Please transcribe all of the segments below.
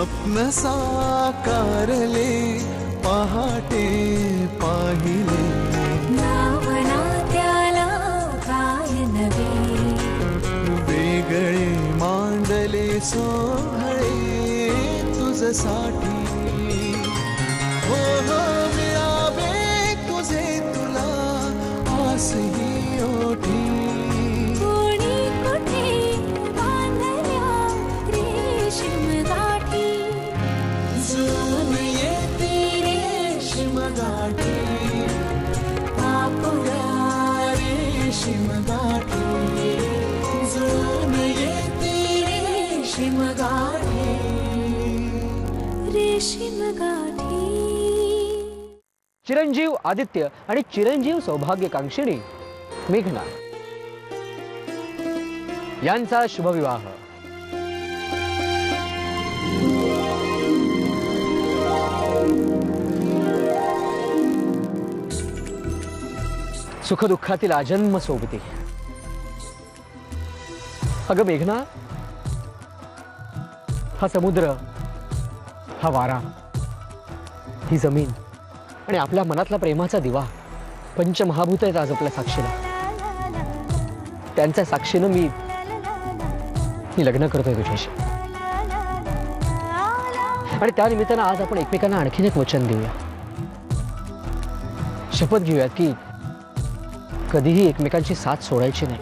स्वप्न साकारले पहाटे पाहिले नावना त्याला काय नवे वेगळे मांडले सोहळे तुझसाठी हो हो मिळावे तुझे तुला आसही ओठी कोणी कुठे बांधल्या रेशीम गाठी जून येते रेशीम गाठी पापुळा रेशीम गाठी जून येते रेशीम गाठी रेशीम गाठी। चिरंजीव आदित्य आणि चिरंजीव सौभाग्यकांक्षिणी मेघना यांचा शुभविवाह सुखदुःखातील आजन्म सोबती। अगं मेघना, हा समुद्र, हा वारा, ही जमीन आणि आपल्या मनातला प्रेमाचा दिवा पंचमहाभूत आहेत आज आपल्या साक्षीला। त्यांच्या साक्षीनं मी लग्न करतोय तुझ्याशी आणि त्या निमित्तानं आज आपण एकमेकांना आणखीन एक वचन देऊया, शपथ घेऊयात की कधीही एकमेकांची साथ सोडायची नाही,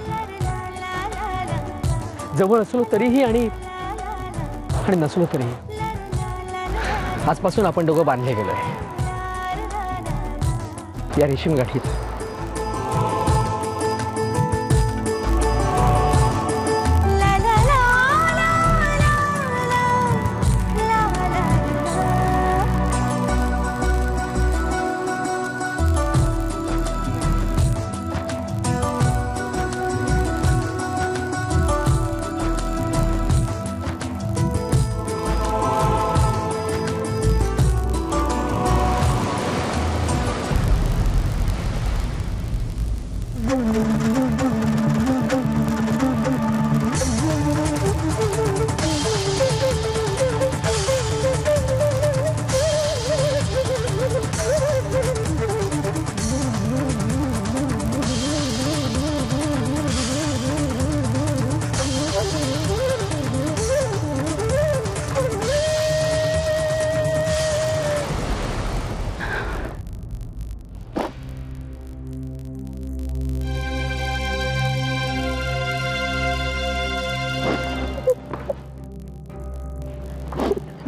जवळ असलो तरीही आणि नसलो तरीही। आजपासून आपण दोघं बांधले गेलोय या रेशीम गाठीत।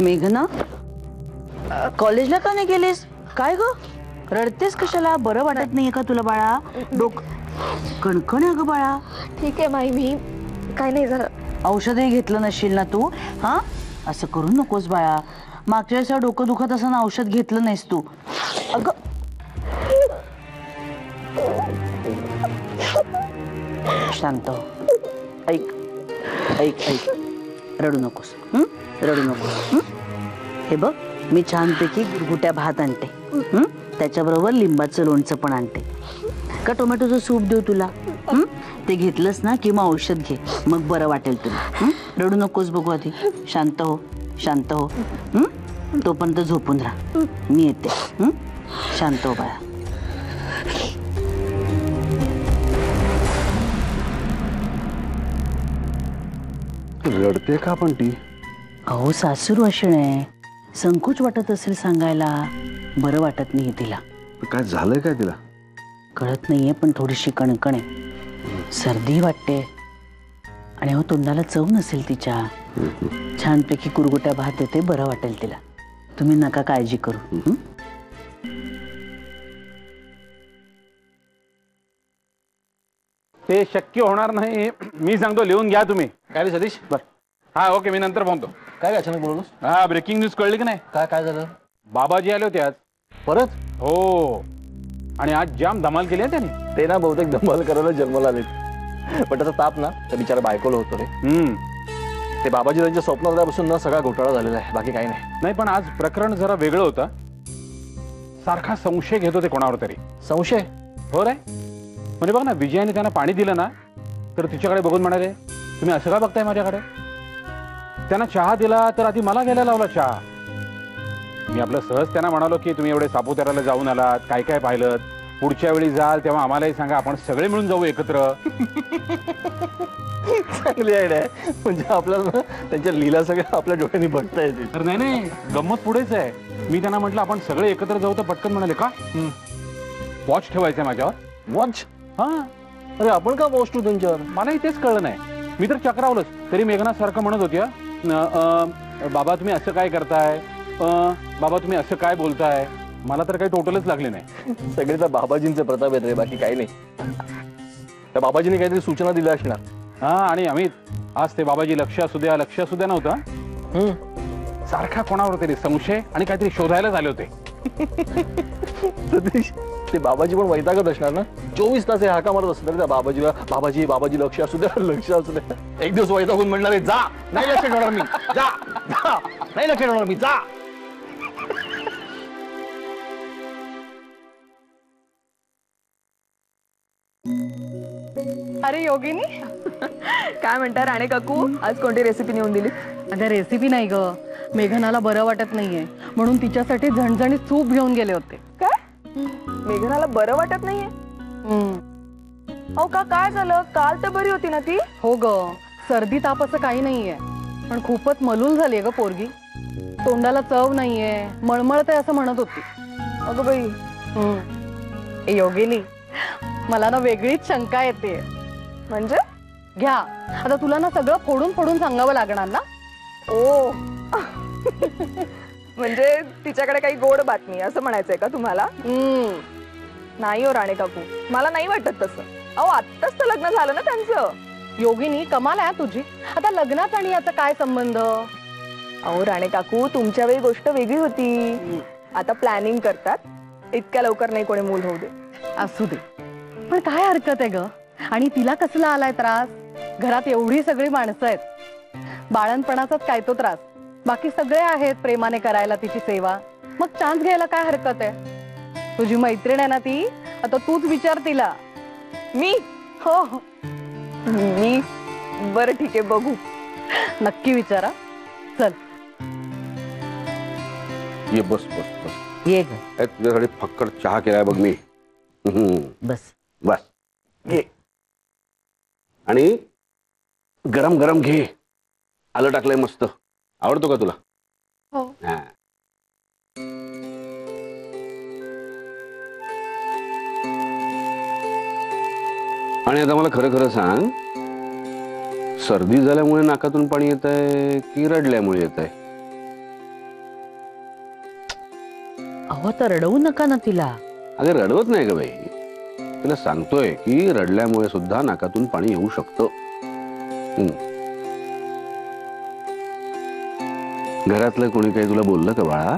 मेघना, कॉलेजला का नाही गेलीस? काय ग रडतेस कशाला? बरं वाटत नाहीये का तुला बाळा? कणकण आहे ग बाळा? ठीक आहे माई, मी काय नाही झालं। औषधही घेतलं नशील ना तू? हा, असं करू नकोस बाळा। मागच्या वेळेस डोकं दुखत असताना औषध घेतलं नाहीस तू। अगं शांत हो, ऐक ऐक ऐक, रडू नकोस, रडू नकोस। हे बघ, मी छानपैकी गुरगुट्या भात आणते, त्याच्याबरोबर लिंबाचं लोणचं पण आणते। का टोमॅटोचं सूप देऊ तुला? ते घेतलंस ना की मग औषध घे, मग बरं वाटेल तुला। रडू नकोस, बघू आधी, शांत हो, शांत हो। तोपर्यंत झोपून राहा, मी येते। शांत हो बाळा। रडते का पण ती? अहो सासूर अशीण आहे, संकोच वाटत असेल सांगायला, बरं वाटत नाही तिला। काय झालंय काय तिला? कळत नाहीये, पण थोडीशी कणकण आहे, सर्दी वाटते आणि हो तोंडाला चव नसेल तिच्या। छानपैकी कुरगुट्या भात येते, बरं वाटेल तिला, तुम्ही नका काळजी करू। ते शक्य होणार नाही, मी सांगतो, लिहून घ्या तुम्ही। काय रे सतीश? बरं, हा ओके, मी नंतर बोलतो। काय अचानक बोललोस? हा, ब्रेकिंग न्यूज कळली की नाही? काय झालं? बाबाजी आले होते आज परत? हो, आणि आज जाम धमाल केली आहे त्यांनी। ते ना बहुतेक धमाल करायला जन्माला आलेत, पण त्याचा ताप ना त्या बिचारा बायकोला होतो रे। ते बाबाजी त्यांच्या स्वप्नात आल्यापासून ना सगळा घोटाळा झालेला आहे, बाकी काही नाही। पण आज प्रकरण जरा वेगळं होतं, सारखा संशय घेत होते कोणावर तरी। संशय? हो रे, म्हणजे बघ ना, विजयाने त्यांना पाणी दिलं ना, तर तिच्याकडे बघून म्हणाले, तुम्ही असं का बघताय माझ्याकडे? त्यांना चहा दिला तर आधी मला घ्यायला लावला चहा. मी आपलं सहज त्यांना म्हणालो की तुम्ही एवढे सापुताऱ्याला जाऊन आलात, काय काय पाहिलं, पुढच्या वेळी जाल तेव्हा आम्हालाही सांगा, आपण सगळे मिळून जाऊ एकत्र. चांगली आयडिया आहे. म्हणजे आपल्याला त्यांच्या लीला सगळ्या आपल्या डोळ्यांनी बघता येतील. तर नाही गंमत पुढेच आहे. मी त्यांना म्हटलं आपण सगळे एकत्र जाऊ, तर पटकन म्हणाले का वॉच ठेवायचंय माझ्यावर. वॉच? हा. अरे आपण का वॉच ठेवू त्यांच्यावर? मलाही तेच कळलं नाही. मी तर चक्रावलंच. तरी मेघना सारखं म्हणत होती, बाबा तुम्ही असं काय करताय, बाबा तुम्ही असं काय बोलताय. मला तर काही टोटलच लागले नाही. सगळे तर बाबाजींचे प्रताप आहेत रे, बाकी काही नाही. त्या बाबाजीने काहीतरी सूचना दिल्या असणार. हा. आणि अमित, आज ते बाबाजी लक्ष असू द्या नव्हतं. सारखा कोणावर तरी संशय आणि काहीतरी शोधायला झाले होते. सतीश, ते बाबाजी पण वैतागत असणार ना. 24 तास हे हाका मारत असणार त्या बाबाजीला, बाबाजी बाबाजी लक्ष असू द्या, लक्ष असू द्या. एक दिवस वैतागून म्हणणार जा, नाही लक्ष ठेवणार मी, जा जा, नाही लक्ष ठेवणार मी, जा. अरे योगिनी, काय म्हणता राणे काकू, आज कोणती रेसिपी नेऊन दिली? अगं रेसिपी नाही ग, मेघनाला बरं वाटत नाहीये म्हणून तिच्यासाठी झणझणीत सूप घेऊन गेले होते. काय मेघनाला बरं वाटत नाहीये? अहो का, काय झालं? काल तर बरी होती ना ती. हो ग, सर्दी ताप असं काही नाहीये, पण खूपच मलूल झालीये ग पोरगी. तोंडाला चव नाहीये, मळमळतंय असं म्हणत होती. अगं बाई. ए योगिनी, मला ना वेगळीच शंका येते. म्हणजे? घ्या आता, तुला ना सगळं फोडून फोडून सांगावं लागणार ना. ओ म्हणजे तिच्याकडे काही गोड बातमी असं म्हणायचंय का तुम्हाला? नाही हो राणे काकू, मला नाही वाटत तसं. अहो आत्ताच तर लग्न झालं ना त्यांचं. योगिनी, कमाल आहे तुझी. आता लग्नात आणि याचा काय संबंध? अहो राणे काकू, तुमच्या वेळी गोष्ट वेगळी होती. आता प्लॅनिंग करतात, इतक्या लवकर नाही कोणी मूल होऊ दे. असू दे, पण काय हरकत आहे ग. आणि तिला कसला आलाय त्रास? घरात एवढी सगळी माणसं आहेत, बाळणपणाचाच काय तो त्रास. बाकी सगळे आहेत प्रेमाने करायला तिची सेवा. मग चान्स घ्यायला काय हरकत आहे? तुझी मैत्रीण आहे ना ती, आता तूच विचार तिला. मी? हो मी? बरं ठीक आहे, बघू. नक्की विचारा. चल ये बस बस बस. ये तुझ्यासाठी फक्कड चहा केलाय बघ मी. बस बस घे. आणि गरम गरम घे. आलं टाकलंय मस्त. आवडतो का तुला? हो. हा. आणि आता मला खरं खरं सांग, सर्दी झाल्यामुळे नाकातून पाणी येत आहे की रडल्यामुळे येत आहे? अहो तर रडवू नका ना तिला. अगं रडवत नाही ग बाई, तिला सांगतोय की रडल्यामुळे सुद्धा नाकातून पाणी येऊ शकतं. घरातलं कोणी काही तुला बोललं का बाळा?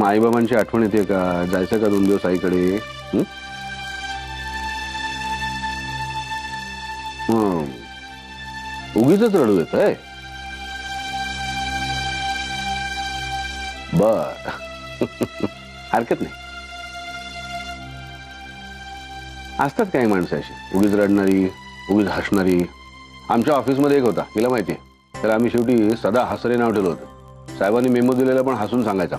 आईबाबांची आठवण येते का? जायचं का 2 दिवस आईकडे? उगीच रडू येत आहे. बर हरकत नाही. असतात काही माणसं अशी उगीच रडणारी, उगीच हसणारी. आमच्या ऑफिसमध्ये एक होता, तिला माहितीये. तर आम्ही शेवटी सदा हसरे नाव ठेवलं होतं. साहेबांनी मेमो दिलेला पण हसून सांगायचा,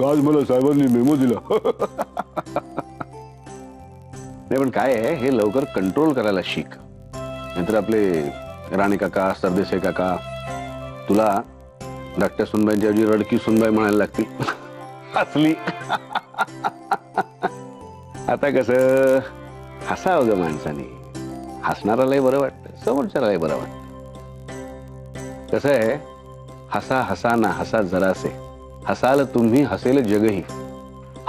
आज मला साहेबांनी मेमो दिला. नाही पण काय आहे, हे लवकर कंट्रोल करायला शिक. नाहीतर आपले राणे काका, सरदेसाई काका तुला धाकट्या सुनबाईंच्या ऐवजी रडकी सुनबाई म्हणायला लागतील. हसली. आता कसं हसावं ग माणसाने. हसणारालाही बरं वाटतं, समोरच्यालाही बरं वाटतं. कसं आहे, हसा हसा ना हसा जरासे, हसाल तुम्ही हसेल जगही,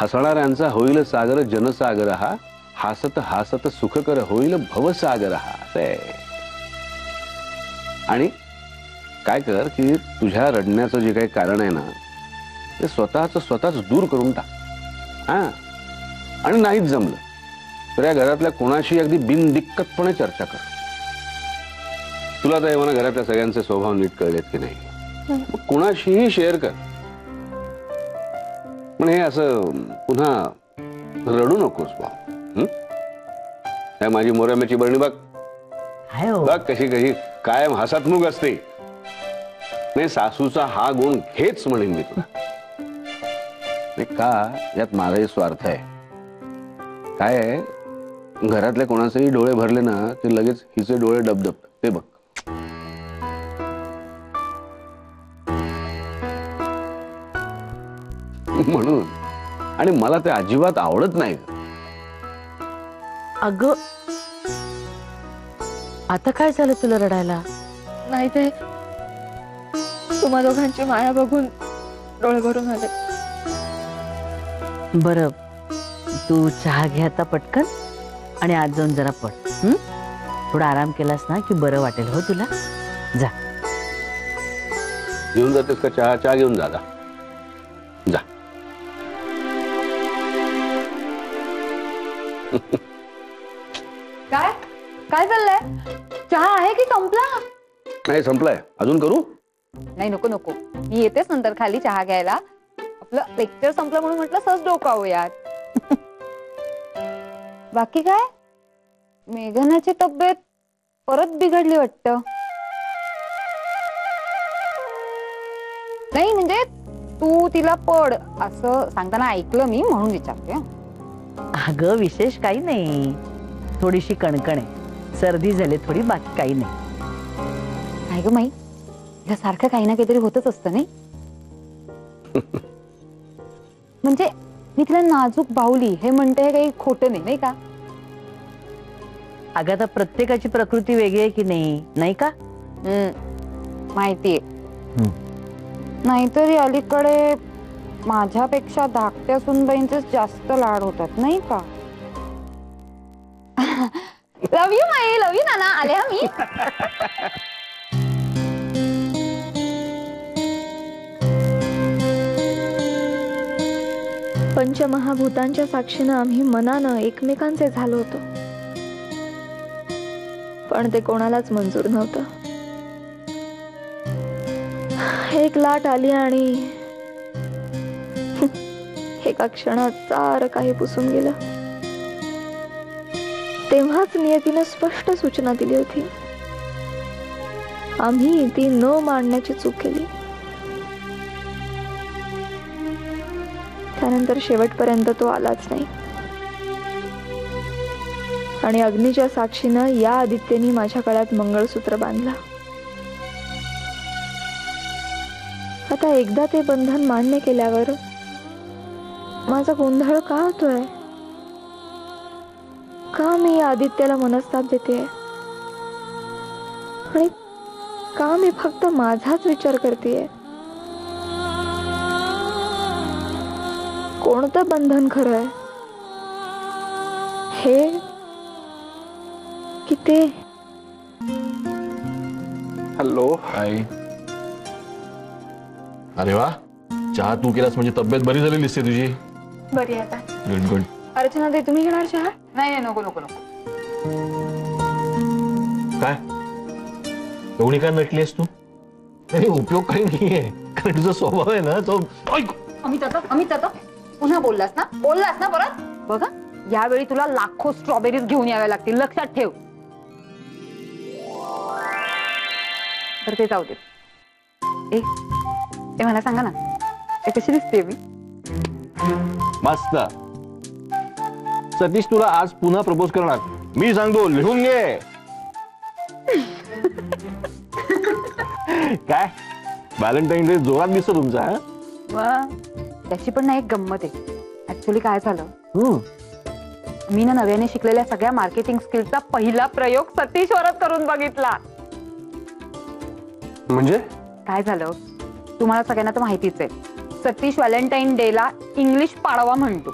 हसणाऱ्यांचा होईल सागर जनसागर हा, हसत हसत सुखकर होईल भवसागर हा. असं आहे. आणि काय कर की तुझ्या रडण्याचं जे काही कारण आहे ना, ते स्वतःच दूर करून टाक. हा. आणि नाहीच जमलं तर या घरातल्या कोणाशी अगदी बिनदिक्कतपणे चर्चा कर. तुला तर मला घरातल्या सगळ्यांचे स्वभाव नीट कळलेत की नाही, कोणाशीही शेअर कर. पण हे असं पुन्हा रडू नकोस बा. माझी मोऱ्याची बरणी बघ, बघ कशी कशी कायम हसतमुख असते. नाही, सासूचा हा गुण घेच म्हणेन मी तुला. का यात माझाही स्वार्थ आहे. काय आहे, घरातल्या कोणाचेही डोळे भरले ना ते लगेच हिचे डोळे डबडबतात. ते बघ. म्हणून. आणि मला ते अजिबात आवडत नाही. अगं आता काय झालं तुला रडायला? नाही ते तुम्हा दोघांची माया बघून डोळे भरून आले. बरं, तू चहा घे आता पटकन आणि आज जाऊन जरा पड. थोडा आराम केलास ना की बरं वाटेल हो तुला. जा. घेऊन जातेस का चहा? चहा घेऊन जा. जा. काय काय चाललंय? चहा आहे की संपला? नाही, संपलाय. अजून करू? नाही, नको नको, मी येतेच नंतर खाली चहा घ्यायला. आपलं लेक्चर संपलं म्हणून म्हटलं सहज डोकावूयात. बाकी काय? मेघनाची तब्येत परत बिघडली वाटतं. नाही म्हणजे तू तिला पड असं सांगताना ऐकलं मी, म्हणून विचारते. अगं विशेष काही नाही, थोडीशी कणकण आहे, सर्दी झाली थोडी, बाकी काही नाही. नाही ग माई, तिला सारखं काही ना काहीतरी होतच असतं नाही. म्हणजे मी तिला नाजूक बाहुली हे म्हणते, काही खोटं नाही, नाही का? अगं आता प्रत्येकाची प्रकृती वेगळी आहे की नाही, नाही का? माहितीये. नाहीतरी अलीकडे माझ्यापेक्षा धाकट्या सुनबाईंचे जास्त लाड होतात, नाही का? लव यू माई, लव यू नाना. आले हा मी. पंचमहाभूतांच्या साक्षीनं आम्ही मनानं एकमेकांचे झालो होतो, पण ते कोणालाच मंजूर नव्हतं. एक लाट आली आणि एका क्षणात सारं काही पुसून गेलं. तेव्हाच नियतीनं स्पष्ट सूचना दिली होती, आम्ही ती न मांडण्याची चूक केली. त्यानंतर शेवटपर्यंत तो आलाच नाही. आणि अग्नीच्या साक्षीनं या आदित्यनी माझ्या गळ्यात मंगळसूत्र बांधला. आता एकदा ते बंधन मान्य केल्यावर माझा गोंधळ का होतोय? का मी या आदित्याला मनस्ताप देते? आणि का मी फक्त माझाच विचार करतेय? कोणतं बंधन खरं आहे, हे की ते? हॅलो. आई. अरे वा, चहा तू केलास म्हणजे तब्येत बरी झालेली दिसते तुझी. बरी आहे आता. Good good. अर्चना दे, तुम्ही घेणार चहा? नाही नाही, नको नको नको. काय एवढी काय नटलीस तू? नाही, उपयोग काही नाहीये, कारण तुझा स्वभाव आहे ना तो. अमित जातो. पुन्हा बोललास ना परत. बघा, यावेळी तुला लाखो स्ट्रॉबेरीज घेऊन याव्या लागतील, लक्षात ठेव. तर ते जाऊ दे. ते मला सांगा ना, ते कशी दिसते मी? मस्त. सतीश तुला आज पुन्हा प्रपोज करणार, मी सांगतो, लिहून घे. काय व्हॅलेंटाईन डे जोरात दिसतो तुमचा. त्याची पण ना एक गंमत आहे. ऍक्च्युली काय झालं, मी ना नव्याने शिकलेल्या सगळ्या मार्केटिंग स्किलचा पहिला प्रयोग सतीशवरच करून बघितला. म्हणजे काय झालं, तुम्हाला सगळ्यांना तर माहितीच आहे, सतीश व्हॅलेंटाईन डे ला इंग्लिश पाडवा म्हणतो.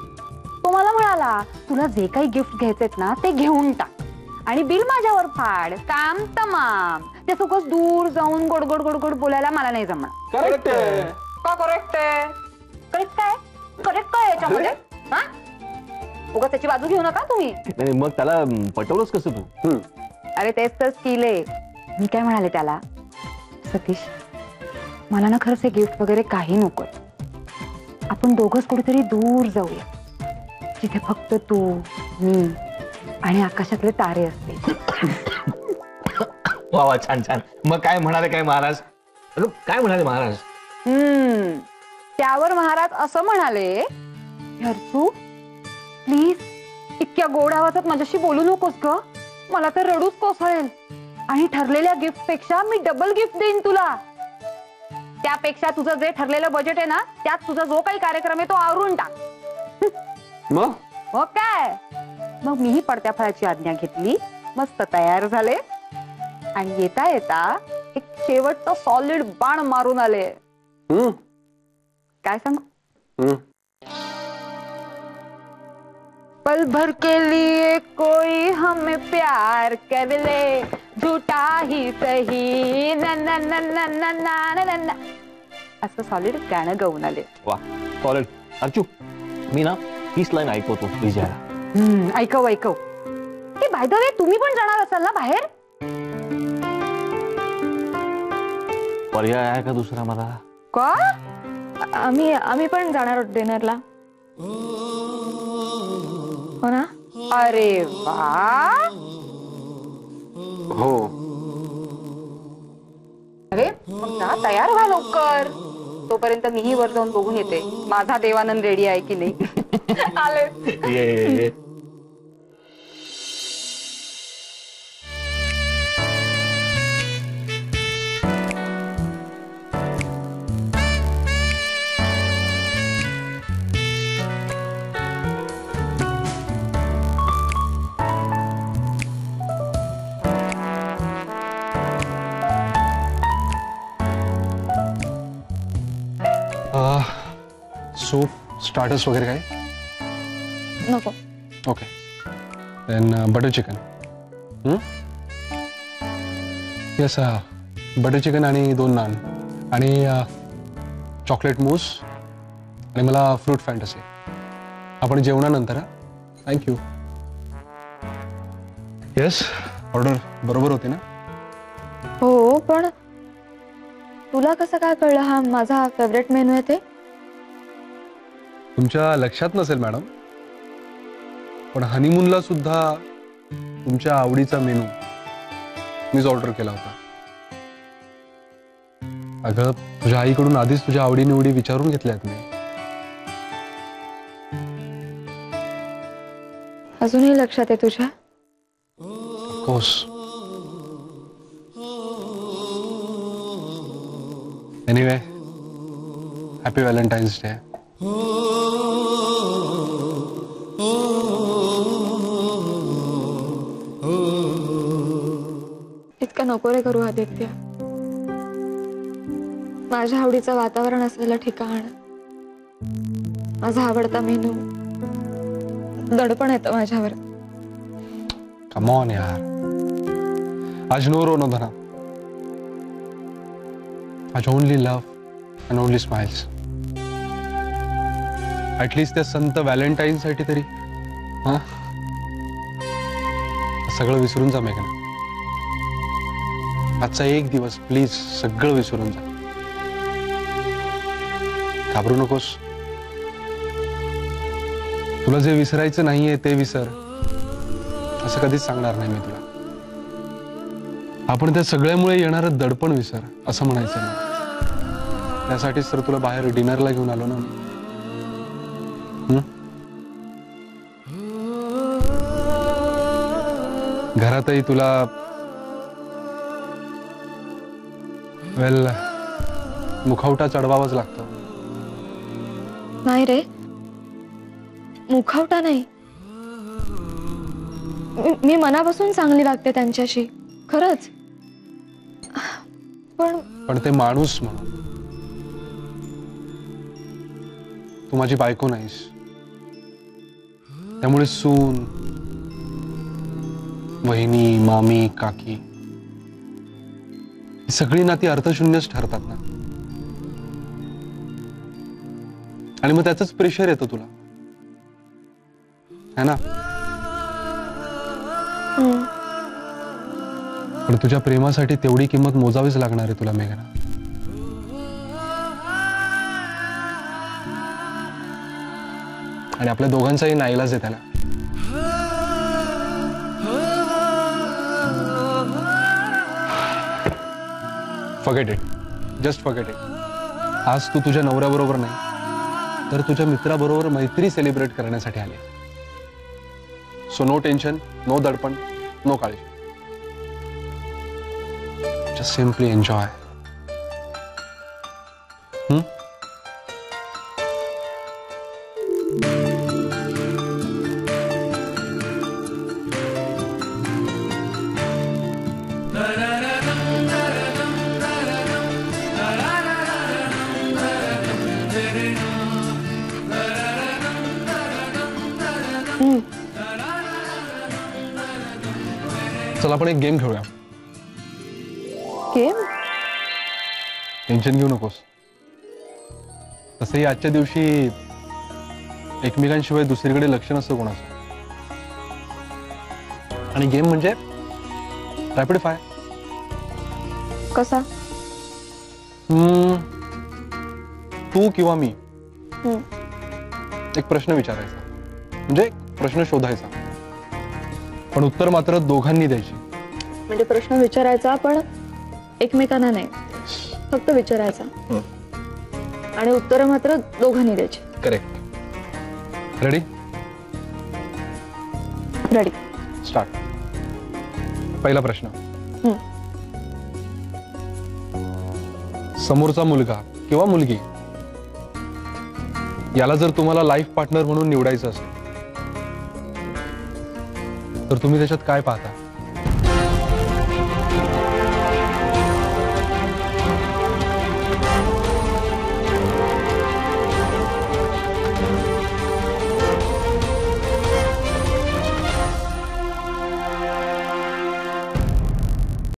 तो मला म्हणाला, तुला जे काही गिफ्ट घ्यायचेत ना ते घेऊन टाक आणि बिल माझ्यावर फाड, काम तमाम. ते सगळं दूर जाऊन गोड गोड गोड गोड बोलायला मला नाही जमणार. करेक्ट आहे का? करेक्ट आहे. करेक्ट काय? करेक्ट काय याच्यामध्ये? हा, उगाच त्याची बाजू घेऊ नका तुम्ही. नाही, मग त्याला पटवलंच कसं तू? अरे तेच तर स्किल आहे. मी काय म्हणाले त्याला, सतीश मला ना खरंच हे गिफ्ट वगैरे काही नकोय, आपण दोघंच कुठेतरी दूर जाऊया, जिथे फक्त तू, मी आणि आकाशातले तारे असते. वा वा, छान छान. मग काय म्हणाले काय महाराज? अगं काय म्हणाले महाराज? त्यावर महाराज असं म्हणाले, हर्षू प्लीज इतक्या गोड आवाजात माझ्याशी बोलू नकोस ग, मला तर रडूच कोसळेल. आणि ठरलेल्या गिफ्ट पेक्षा मी डबल गिफ्ट देईन तुला. त्यापेक्षा तुझं जे ठरलेलं बजेट आहे ना, त्यात तुझा जो काही कार्यक्रम आहे तो आवरून टाक. मग काय? मग मीही पडत्या फळाची आज्ञा घेतली, मस्त तयार झाले आणि येता येता एक शेवटचं सॉलिड बाण मारून आले. काय सांगू? पल भर के लिए कोई हमें प्यार कर ले, झूठा ही सही ना ना ना ना ना ना ना ना, असं सॉलिड गाणं गाऊन आले. वा सॉलिड. अर्चू मी ना हीच लाईन ऐकवतो विजयाला. ऐकव ऐकव. हे बाय द वे तुम्ही पण जाणार असाल ना बाहेर? पर्याय आहे का दुसरा मला? का? आम्ही पण जाणार आहोत डिनरला. हो ना? अरे वा. हो. अरे मग जा, तयार व्हा लवकर. तोपर्यंत मीही वर जाऊन बघून येते माझा देवानंद रेडी आहे की नाही. आले. ये सूप स्टार्टर्स वगैरे काय? नको. Okay then butter chicken. Yes butter chicken आणि 2 नान आणि चॉकलेट मूस आणि मला फ्रूट फॅन्टसी. आपण जेवणानंतर. थँक्यू. येस ऑर्डर बरोबर होती ना? हो, पण तुला कसं काय कळलं हा माझा फेवरेट मेनू आहे ते? तुमच्या लक्षात नसेल मॅडम, पण हनीमूनला सुद्धा तुमच्या आवडीचा मेनू मीच ऑर्डर केला होता. अगं तुझ्या आईकडून आधीच तुझ्या आवडीनिवडी विचारून घेतल्यात मी. अजूनही लक्षात आहे तुझ्या? Of course. Anyway happy Valentine's day. इतकं नको रे करू आदित्य. माझ्या आवडीचं वातावरण असलेलं ठिकाण, माझा आवडता मेनू, दडपण येतं माझ्यावर. कम ऑन यार, आज नो रोनो धना, आज only love and only smiles. At least त्या संत व्हॅलेंटाईन साठी तरी हा सगळं विसरून जा मेघना. आजचा एक दिवस प्लीज सगळं विसरून जा. घाबरू नकोस. तुला जे विसरायचं नाहीये ते विसर असं कधीच सांगणार नाही मी तुला. आपण त्या सगळ्यामुळे येणारं दडपण विसर असं म्हणायचं नाही. त्यासाठीच तर तुला बाहेर डिनरला घेऊन आलो ना. घरातही तुला वेल मुखवटा चढवावाच लागतो. नाही रे, मुखवटा नाही. मी मनापासून चांगली वागते त्यांच्याशी, खरंच. पण ते माणूस म्हणून. तू माझी बायको नाहीस, त्यामुळे सून, वहिनी, मामी, काकी ही सगळी नाती अर्थशून्यच ठरतात ना. आणि मग त्याचंच प्रेशर येतं तुला, है ना? पण तुझ्या प्रेमासाठी तेवढी किंमत मोजावीच लागणार आहे तुला मेघना. आणि आपल्या दोघांचाही नाईलाज आहे त्याला. Forget it, just forget it. आज तू तुझ्या नवऱ्याबरोबर नाही तर तुझ्या मित्राबरोबर मैत्री सेलिब्रेट करण्यासाठी आली. सो नो टेन्शन, नो दडपण, नो काळजी. Just simply enjoy. चला आपण एक गेम खेळूया. गेम? टेन्शन घेऊ नकोस. तसंही आजच्या दिवशी एकमेकांशिवाय दुसरीकडे लक्ष नसतं कोणाचं. आणि गेम म्हणजे रॅपिड फायर. कसा? तू किंवा मी एक प्रश्न विचारायचा, म्हणजे प्रश्न शोधायचा, पण उत्तर मात्र दोघांनी द्यायची. म्हणजे प्रश्न विचारायचा पण एकमेकांना नाही, फक्त विचारायचा आणि उत्तर मात्र दोघांनी द्यायची. करेक्ट. रेडी? रेडी. स्टार्ट. पहिला प्रश्न. समोरचा मुलगा किंवा मुलगी याला जर तुम्हाला लाईफ पार्टनर म्हणून निवडायचं असेल तर तुम्ही त्याच्यात काय पाहता?